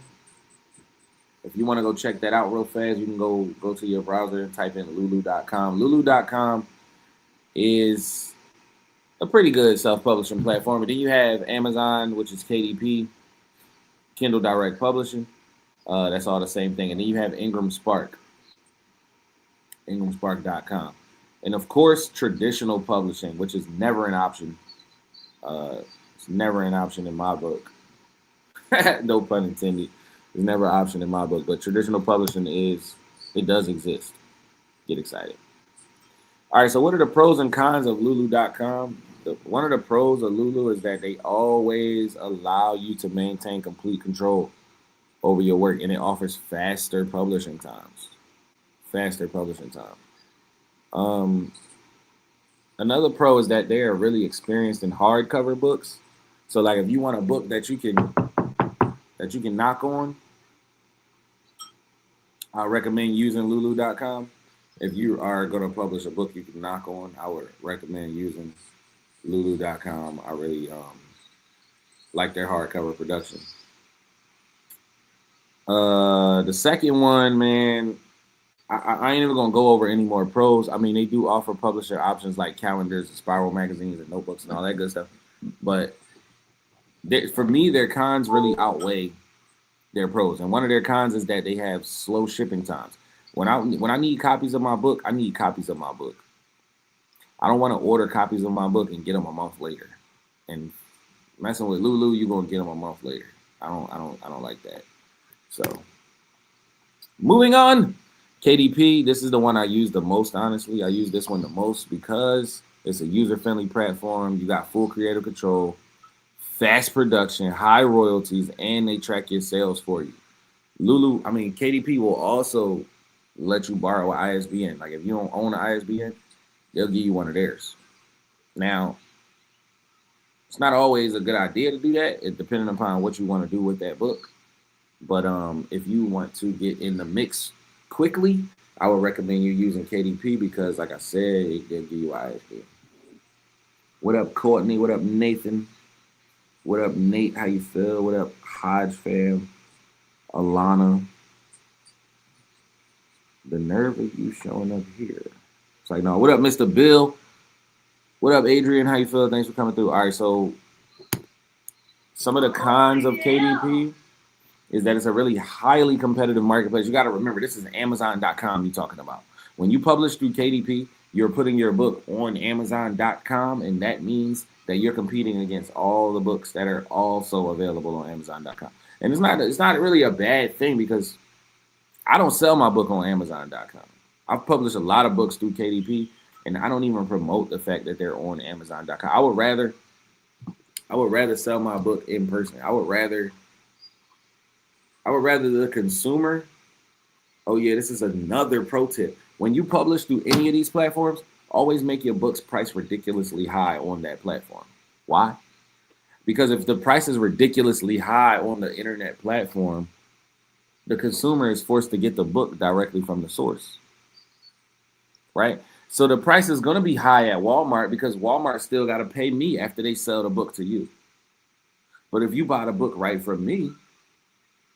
If you want to go check that out real fast, you can go to your browser and type in Lulu.com. Lulu.com is a pretty good self-publishing platform. And then you have Amazon, which is KDP, Kindle Direct Publishing. That's all the same thing. And then you have Ingram Spark, IngramSpark.com. And of course, traditional publishing, which is never an option. It's never an option in my book. No pun intended. It's never an option in my book. But traditional publishing it does exist. Get excited. All right, so what are the pros and cons of Lulu.com? One of the pros of Lulu is that they always allow you to maintain complete control over your work, and it offers faster publishing times. Another pro is that they are really experienced in hardcover books. So, like, if you want a book that you can knock on, I recommend using Lulu.com. If you are going to publish a book you can knock on, I would recommend using Lulu.com. I really like their hardcover production. The second one, man, I ain't even gonna go over any more pros. I mean, they do offer publisher options like calendars, and spiral magazines, and notebooks, and all that good stuff. But for me, their cons really outweigh their pros. And one of their cons is that they have slow shipping times. When I need copies of my book, I need copies of my book. I don't want to order copies of my book and get them a month later. And messing with Lulu, you're gonna get them a month later. I don't like that. So, moving on, KDP. This is the one I use the most. Honestly, I use this one the most because it's a user-friendly platform. You got full creative control, fast production, high royalties, and they track your sales for you. KDP will also let you borrow an ISBN. Like if you don't own an ISBN, they'll give you one of theirs. Now, it's not always a good idea to do that. It depending upon what you want to do with that book. But if you want to get in the mix quickly, I would recommend you using KDP because, like I said, they'll give you ISBN. What up, Courtney? What up, Nathan? What up, Nate? How you feel? What up, Hodge fam? Alana. The nerve of you showing up here. It's like, no. What up, Mr. Bill? What up, Adrian? How you feel? Thanks for coming through. All right, so some of the cons of KDP is that it's a really highly competitive marketplace. You got to remember, this is Amazon.com you're talking about. When you publish through KDP, you're putting your book on Amazon.com, and that means that you're competing against all the books that are also available on Amazon.com. And it's not really a bad thing because I don't sell my book on Amazon.com. I've published a lot of books through KDP, and I don't even promote the fact that they're on Amazon.com. I would rather sell my book in person. I would rather the consumer. Oh yeah, this is another pro tip. When you publish through any of these platforms, always make your books priced ridiculously high on that platform. Why? Because if the price is ridiculously high on the internet platform, the consumer is forced to get the book directly from the source, right? So the price is going to be high at Walmart because Walmart still got to pay me after they sell the book to you. But if you buy the book right from me,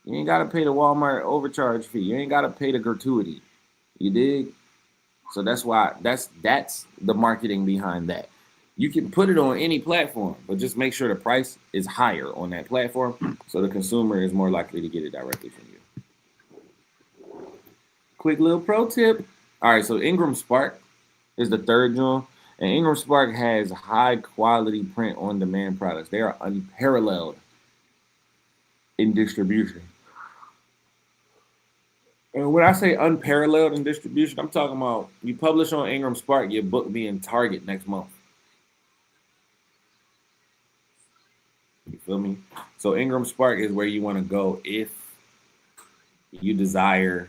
you ain't got to pay the Walmart overcharge fee. You ain't got to pay the gratuity. You dig? So that's why that's the marketing behind that. You can put it on any platform, but just make sure the price is higher on that platform so the consumer is more likely to get it directly from you. Quick little pro tip. All right, so Ingram Spark is the third one. And Ingram Spark has high quality print on demand products. They are unparalleled in distribution. And when I say unparalleled in distribution, I'm talking about you publish on Ingram Spark, your book be in Target next month. You feel me? So Ingram Spark is where you want to go if you desire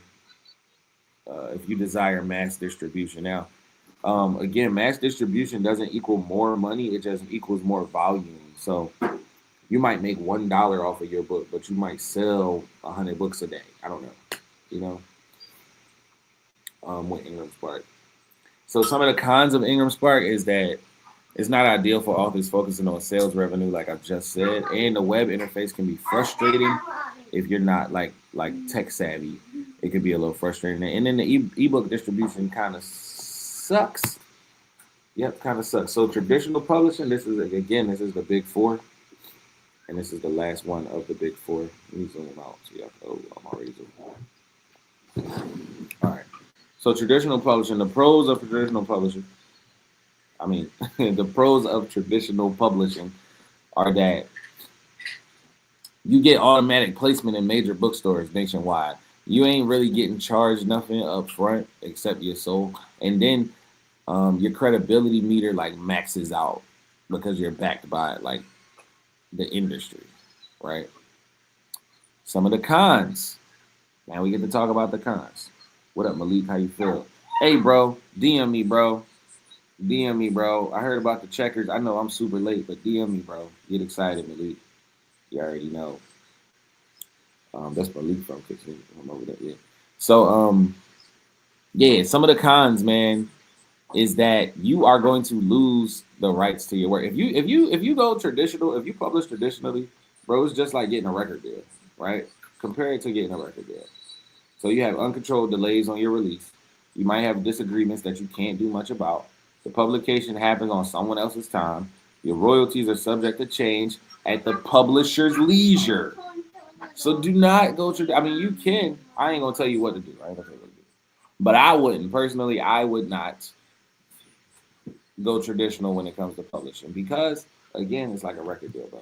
mass distribution. Now, again, mass distribution doesn't equal more money; it just equals more volume. So you might make $1 off of your book, but you might sell 100 books a day. I don't know. With Ingram Spark. So some of the cons of Ingram Spark is that it's not ideal for authors focusing on sales revenue, like I just said, and the web interface can be frustrating if you're not like tech savvy. It could be a little frustrating, and then the ebook distribution kind of sucks. Yep, kind of sucks. So traditional publishing, this is the big four, and this is the last one of the big four. Let me zoom out. So yeah, I'm already zooming. All right. So traditional publishing, the pros of traditional publishing. I mean, the pros of traditional publishing are that you get automatic placement in major bookstores nationwide. You ain't really getting charged nothing up front except your soul, and then your credibility meter like maxes out because you're backed by like the industry, right? Some of the cons. Now we get to talk about the cons. What up, Malik? How you feel? Hey, bro, DM me, bro. DM me, bro. I heard about the checkers. I know I'm super late, but DM me, bro. Get excited, Malik. You already know. That's Malik from Kitchen. I'm over there. Yeah. So, yeah, some of the cons, man, is that you are going to lose the rights to your work. If you go traditional, if you publish traditionally, bro, it's just like getting a record deal, right? Compare it to getting a record deal. So you have uncontrolled delays on your release. You might have disagreements that you can't do much about. The publication happens on someone else's time. Your royalties are subject to change at the publisher's leisure. So do not go to. I mean, you can. I ain't gonna tell you what to do. I ain't gonna tell you what to do. But I wouldn't personally. I would not go traditional when it comes to publishing because again, it's like a record deal, bro.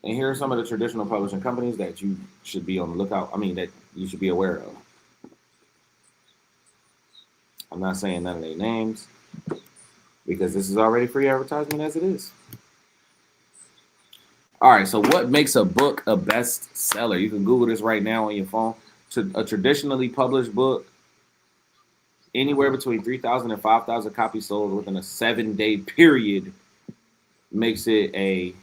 And here are some of the traditional publishing companies that you should be on the lookout. I mean, that you should be aware of. I'm not saying none of their names because this is already free advertisement as it is. All right, so what makes a book a bestseller? You can Google this right now on your phone. A traditionally published book, anywhere between 3,000 and 5,000 copies sold within a 7-day period, makes it a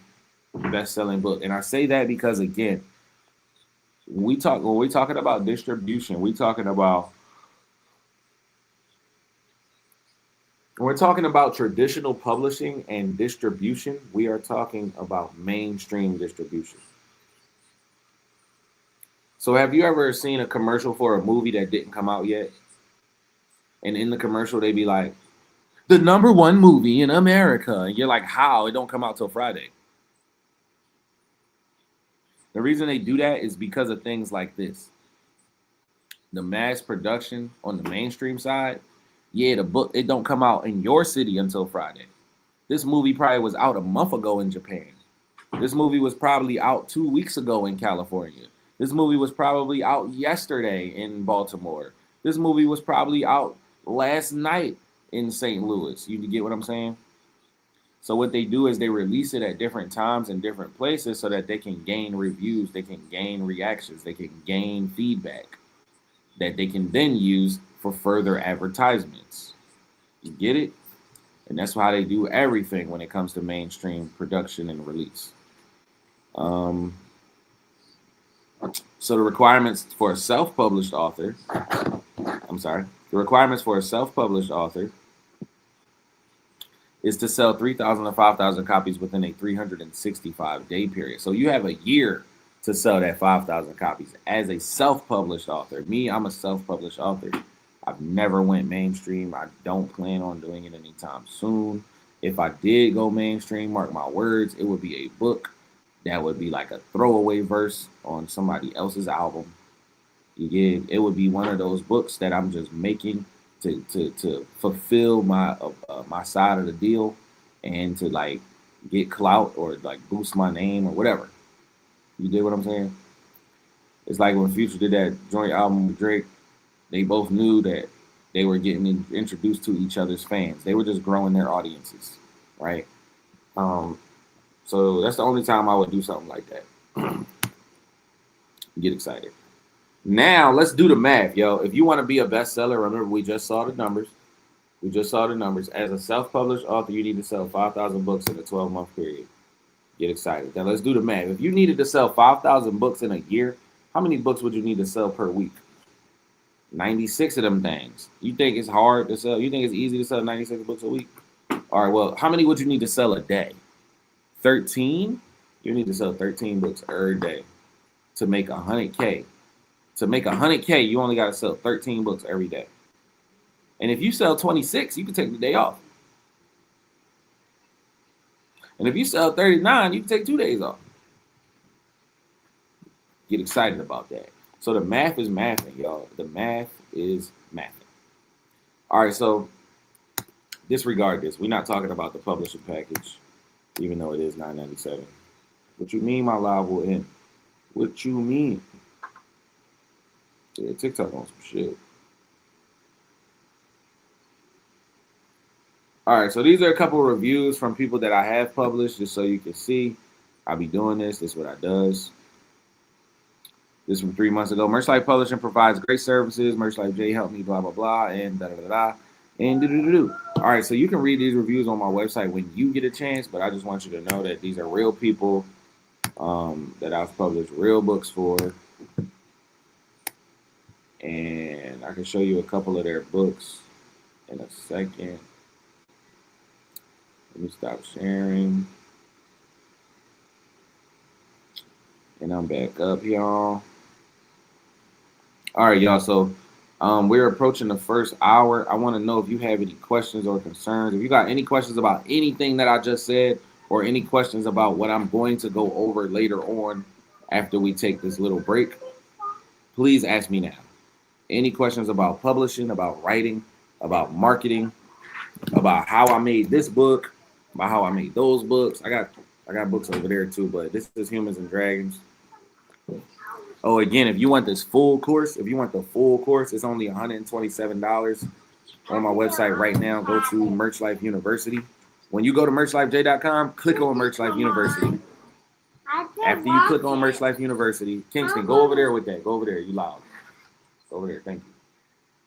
best-selling book. And I say that because again, when we're talking about distribution, when we're talking about traditional publishing and distribution, we are talking about mainstream distribution. So have you ever seen a commercial for a movie that didn't come out yet? And in the commercial, they be like, the #1 movie in America. And you're like, how? It don't come out till Friday. The reason they do that is because of things like this. The mass production on the mainstream side, yeah, the book, it don't come out in your city until Friday. This movie probably was out a month ago in Japan. This movie was probably out 2 weeks ago in California. This movie was probably out yesterday in Baltimore. This movie was probably out last night in St. Louis. You get what I'm saying? So what they do is they release it at different times in different places so that they can gain reviews, they can gain reactions, they can gain feedback that they can then use for further advertisements. You get it? And that's why they do everything when it comes to mainstream production and release. So the requirements for a self-published author, the requirements for a self-published author is to sell 3,000 to 5,000 copies within a 365-day period. So you have a year to sell that 5,000 copies as a self-published author. Me, I'm a self-published author. I've never went mainstream. I don't plan on doing it anytime soon. If I did go mainstream, mark my words, it would be a book that would be like a throwaway verse on somebody else's album. You get it would be one of those books that I'm just making to fulfill my my side of the deal and to like get clout or like boost my name or whatever. You get what I'm saying? It's like when Future did that joint album with Drake, they both knew that they were getting introduced to each other's fans. They were just growing their audiences, right? So that's the only time I would do something like that. Get excited. Now let's do the math, yo. If you want to be a bestseller, remember we just saw the numbers. As a self-published author, you need to sell 5,000 books in a 12-month period. Get excited. Now let's do the math. If you needed to sell 5,000 books in a year, how many books would you need to sell per week? 96 of them things. You think it's hard to sell? You think it's easy to sell 96 books a week? All right, well, how many would you need to sell a day? 13? You need to sell 13 books every day to make 100K. To make 100K, you only got to sell 13 books every day. And if you sell 26, you can take the day off. And if you sell 39, you can take 2 days off. Get excited about that. So the math is mathing, y'all. The math is mathing. All right, so disregard this. We're not talking about the publishing package, even though it is $9.97. What you mean my live will end? What you mean? Yeah, TikTok on some shit. All right, so these are a couple of reviews from people that I have published, just so you can see. I'll be doing this. This is what I does. This from 3 months ago. Merch Life Publishing provides great services. Merch Life J helped me, blah, blah, blah, and da-da-da-da, and do-do-do-do. All right, so you can read these reviews on my website when you get a chance, but I just want you to know that these are real people that I've published real books for. And I can show you a couple of their books in a second. Let me stop sharing. And I'm back up, y'all. All right, y'all. So we're approaching the first hour. I want to know if you have any questions or concerns. If you got any questions about anything that I just said, or any questions about what I'm going to go over later on after we take this little break, please ask me now. Any questions about publishing, about writing, about marketing, about how I made this book, about how I made those books. I got books over there too, but this is Humans and Dragons. Oh, again, if you want this full course, if you want the full course, it's only $127 on my website right now. Go to Merch Life University. When you go to merchlifej.com, click on Merch Life University. After you click on Merch Life University, Kingston, go over there with that. Go over there. You loud. Go over there. Thank you.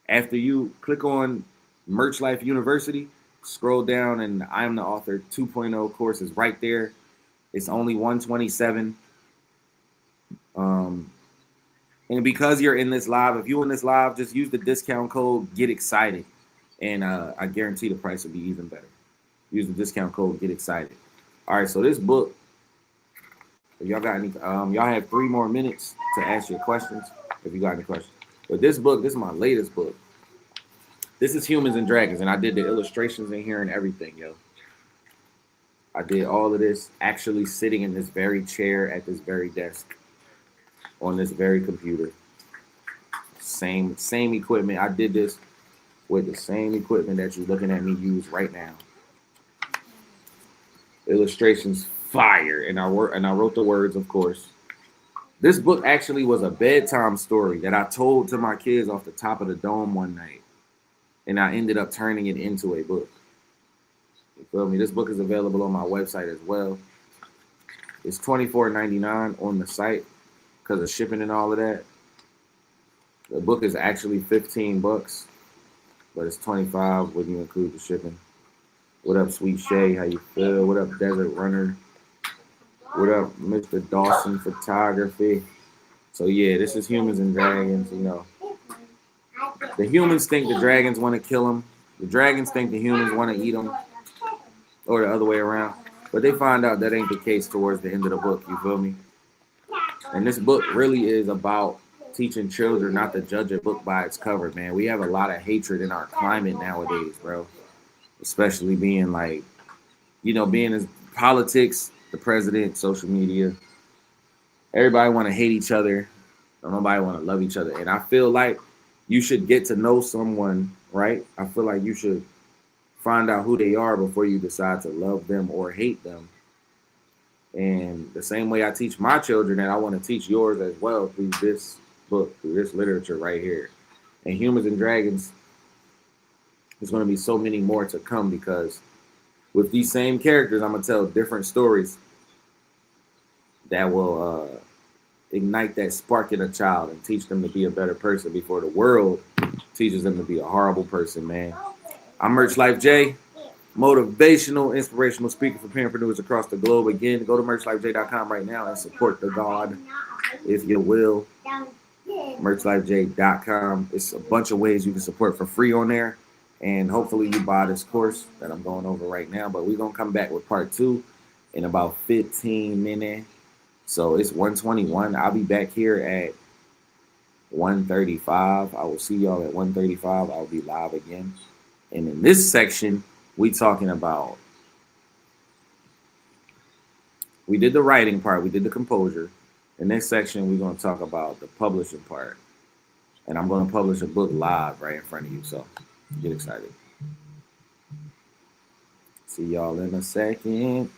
After you click on Merch Life University, scroll down, and I Am the Author 2.0 course is right there. It's only $127. And because you're in this live, if you're in this live, just use the discount code Get Excited, and I guarantee the price will be even better. Use the discount code Get Excited. All right, so this book, if y'all got any, y'all have 3 more minutes to ask your questions if you got any questions. But this book, this is my latest book. This is Humans and Dragons, and I did the illustrations in here and everything, yo. I did all of this actually sitting in this very chair at this very desk on this very computer. Same equipment. I did this with the same equipment that you're looking at me use right now. Illustrations fire, and I wrote the words, of course. This book actually was a bedtime story that I told to my kids off the top of the dome one night, and I ended up turning it into a book. You feel me? This book is available on my website as well. It's $24.99 on the site because of shipping and all of that. The book is actually $15, but it's $25 when you include the shipping. What up, Sweet Shay? How you feel? What up, Desert Runner? What up, Mr. Dawson Photography? So yeah, this is Humans and Dragons, you know. The humans think the dragons want to kill them. The dragons think the humans want to eat them. Or the other way around. But they find out that ain't the case towards the end of the book, you feel me? And this book really is about teaching children not to judge a book by its cover, man. We have a lot of hatred in our climate nowadays, bro. Especially being like, you know, being in politics, the president, social media. Everybody want to hate each other. Nobody want to love each other. And I feel like you should get to know someone, right? I feel like you should find out who they are before you decide to love them or hate them. And the same way I teach my children, that I want to teach yours as well through this book, through this literature right here. And Humans and Dragons, there's going to be so many more to come, because with these same characters, I'm going to tell different stories that will ignite that spark in a child and teach them to be a better person before the world teaches them to be a horrible person, man. I'm Merch Life J, motivational, inspirational speaker for parentpreneurs across the globe. Again, go to merchlifej.com right now and support the God, if you will. merchlifej.com. It's a bunch of ways you can support for free on there. And hopefully you buy this course that I'm going over right now. But we're going to come back with part 2 in about 15 minutes. So it's 1:21. I'll be back here at 1:35. I will see y'all at 1:35. I'll be live again. And in this section, we talking about, we did the writing part, we did the composure. The next section, we're going to talk about the publishing part. And I'm going to publish a book live right in front of you. So get excited. See y'all in a second.